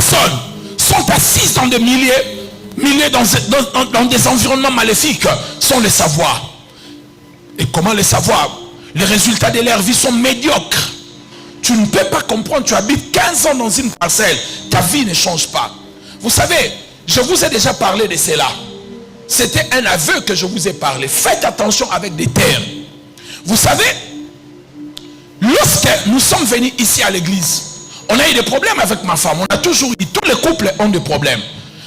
personnes sont assises dans des milliers dans des environnements maléfiques sans le savoir. Et comment le savoir? Les résultats de leur vie sont médiocres. Tu ne peux pas comprendre, tu habites 15 ans dans une parcelle, ta vie ne change pas. Vous savez, je vous ai déjà parlé de cela. C'était un aveu que je vous ai parlé. Faites attention avec des terres. Vous savez, lorsque nous sommes venus ici à l'église, on a eu des problèmes avec ma femme. On a toujours eu, tous les couples ont des problèmes.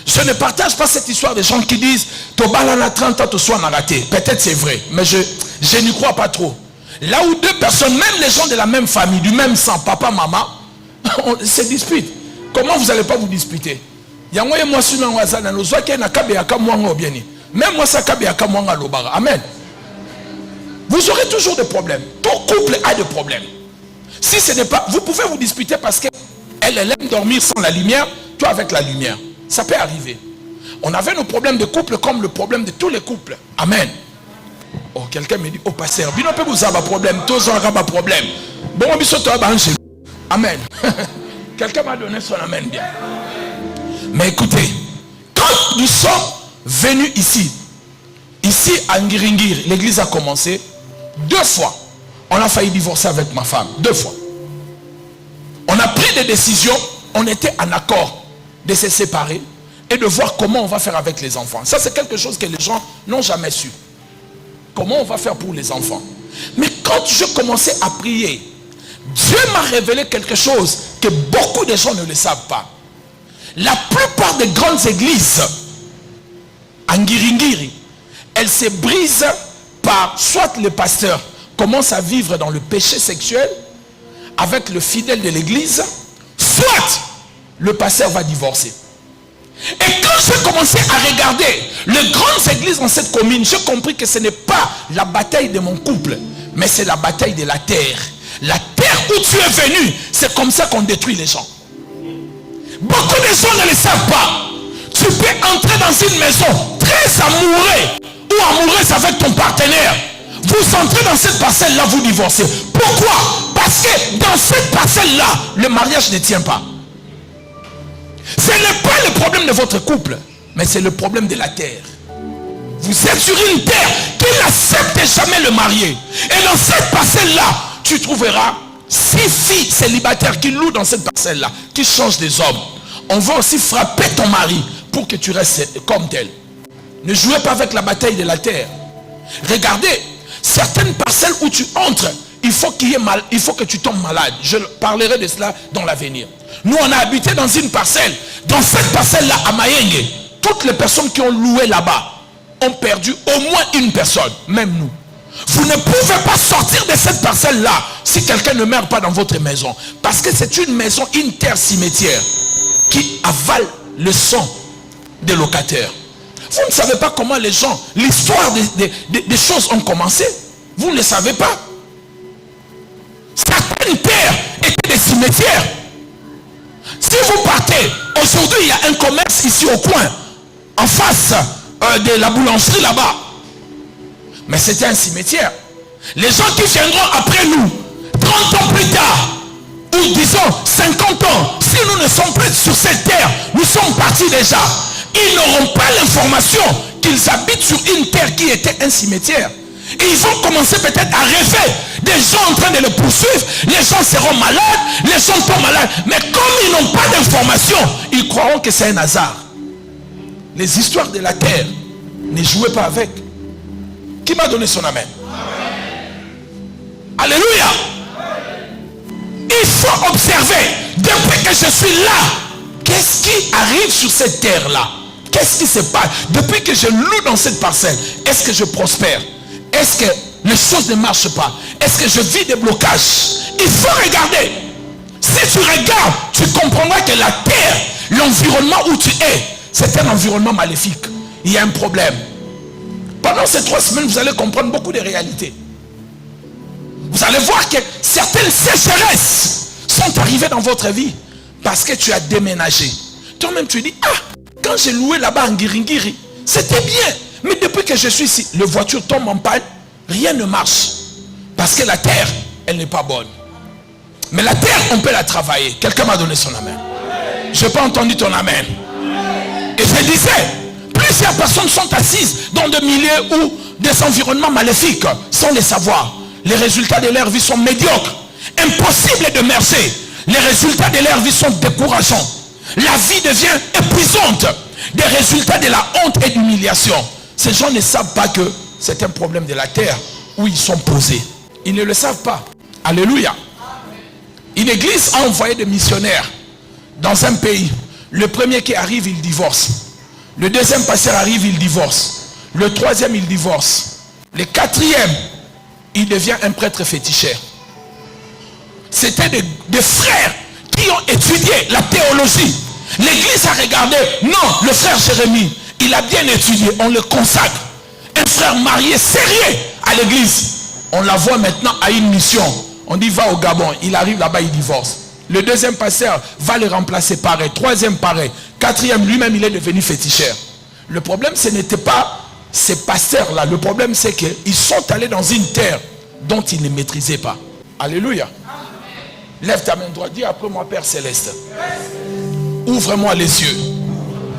Je ne partage pas cette histoire des gens qui disent Tobalana 30 ans, tu sois raté. Peut-être c'est vrai, mais je n'y crois pas trop. Là où deux personnes, même les gens de la même famille, du même sang, papa, maman, se disputent. Comment vous n'allez pas vous disputer? Même moi, ça Amen. Vous aurez toujours des problèmes. Ton couple a des problèmes. Si ce n'est pas, vous pouvez vous disputer parce qu'elle aime dormir sans la lumière, toi avec la lumière. Ça peut arriver. On avait nos problèmes de couple comme le problème de tous les couples. Amen. Oh, quelqu'un me dit, oh pasteur, bino peut vous avoir problème, tous ont un problème. Bon, amen. Quelqu'un m'a donné son amen bien. Mais écoutez, quand nous sommes venus ici à Ngiringiri, l'église a commencé 2 fois. On a failli divorcer avec ma femme, 2 fois. On a pris des décisions, on était en accord de se séparer et de voir comment on va faire avec les enfants. Ça, c'est quelque chose que les gens n'ont jamais su. Comment on va faire pour les enfants? Mais quand je commençais à prier, Dieu m'a révélé quelque chose que beaucoup de gens ne le savent pas. La plupart des grandes églises en Ngiringiri, elles se brisent par soit le pasteur commence à vivre dans le péché sexuel avec le fidèle de l'église, soit le pasteur va divorcer. Et quand j'ai commencé à regarder les grandes églises dans cette commune, j'ai compris que ce n'est pas la bataille de mon couple, mais c'est la bataille de la terre. La terre où tu es venu, c'est comme ça qu'on détruit les gens. Beaucoup de gens ne le savent pas. Tu peux entrer dans une maison très amoureux ou amoureuse avec ton partenaire. Vous entrez dans cette parcelle-là, vous divorcez. Pourquoi? Parce que dans cette parcelle-là, le mariage ne tient pas. Ce n'est pas le problème de votre couple, mais c'est le problème de la terre. Vous êtes sur une terre qui n'accepte jamais le marié. Et dans cette parcelle-là, tu trouveras 6 filles célibataires qui louent dans cette parcelle-là, qui changent des hommes. On va aussi frapper ton mari pour que tu restes comme tel. Ne jouez pas avec la bataille de la terre. Regardez, certaines parcelles où tu entres, il faut que tu tombes malade. Je parlerai de cela dans l'avenir. Nous, on a habité dans une parcelle. Dans cette parcelle-là, à Mayenge, toutes les personnes qui ont loué là-bas ont perdu au moins une personne, même nous. Vous ne pouvez pas sortir de cette parcelle-là si quelqu'un ne meurt pas dans votre maison. Parce que c'est une maison, une terre cimetière qui avale le sang des locataires. Vous ne savez pas comment les gens, l'histoire des choses ont commencé. Vous ne le savez pas. Certaines terres étaient des cimetières. Si vous partez, aujourd'hui il y a un commerce ici au coin, en face de la boulangerie là-bas. Mais c'était un cimetière. Les gens qui viendront après nous, 30 ans plus tard, ou disons 50 ans, si nous ne sommes plus sur cette terre, nous sommes partis déjà. Ils n'auront pas l'information qu'ils habitent sur une terre qui était un cimetière. Et ils vont commencer peut-être à rêver des gens en train de le poursuivre. Les gens seront malades, les gens sont malades. Mais comme ils n'ont pas d'information, ils croiront que c'est un hasard. Les histoires de la terre, ne jouez pas avec. Qui m'a donné son amen? Alléluia. Il faut observer, depuis que je suis là, qu'est-ce qui arrive sur cette terre-là? Qu'est-ce qui se passe? Depuis que je loue dans cette parcelle, est-ce que je prospère? Est-ce que les choses ne marchent pas? Est-ce que je vis des blocages? Il faut regarder. Si tu regardes, tu comprendras que la terre, l'environnement où tu es, c'est un environnement maléfique. Il y a un problème. Pendant ces 3 semaines, vous allez comprendre beaucoup de réalités. Vous allez voir que certaines sécheresses sont arrivées dans votre vie parce que tu as déménagé. Toi-même, tu dis, ah, quand j'ai loué là-bas en Ngiringiri, c'était bien. Mais depuis que je suis ici, les voitures tombent en panne, rien ne marche. Parce que la terre, elle n'est pas bonne. Mais la terre, on peut la travailler. Quelqu'un m'a donné son amen. Je n'ai pas entendu ton amen. Et je disais, plusieurs personnes sont assises dans des milieux ou des environnements maléfiques sans le savoir. Les résultats de leur vie sont médiocres. Impossible de mercer. Les résultats de leur vie sont décourageants. La vie devient épuisante. Des résultats de la honte et d'humiliation. Ces gens ne savent pas que c'est un problème de la terre où ils sont posés. Ils ne le savent pas. Alléluia. Une église a envoyé des missionnaires dans un pays. Le premier qui arrive, il divorce. Le deuxième pasteur arrive, il divorce. Le troisième, il divorce. Le quatrième, il devient un prêtre féticheur. C'était des frères qui ont étudié la théologie. L'église a regardé. Non, le frère Jérémie, il a bien étudié. On le consacre. Un frère marié sérieux à l'église. On la voit maintenant à une mission. On dit va au Gabon. Il arrive là-bas, il divorce. Le deuxième pasteur va le remplacer pareil. Troisième pareil. Quatrième, lui-même, il est devenu féticheur. Le problème, ce n'était pas ces pasteurs-là. Le problème, c'est qu'ils sont allés dans une terre dont ils ne maîtrisaient pas. Alléluia. Lève ta main droite. Dis après moi, Père Céleste. Ouvre-moi les yeux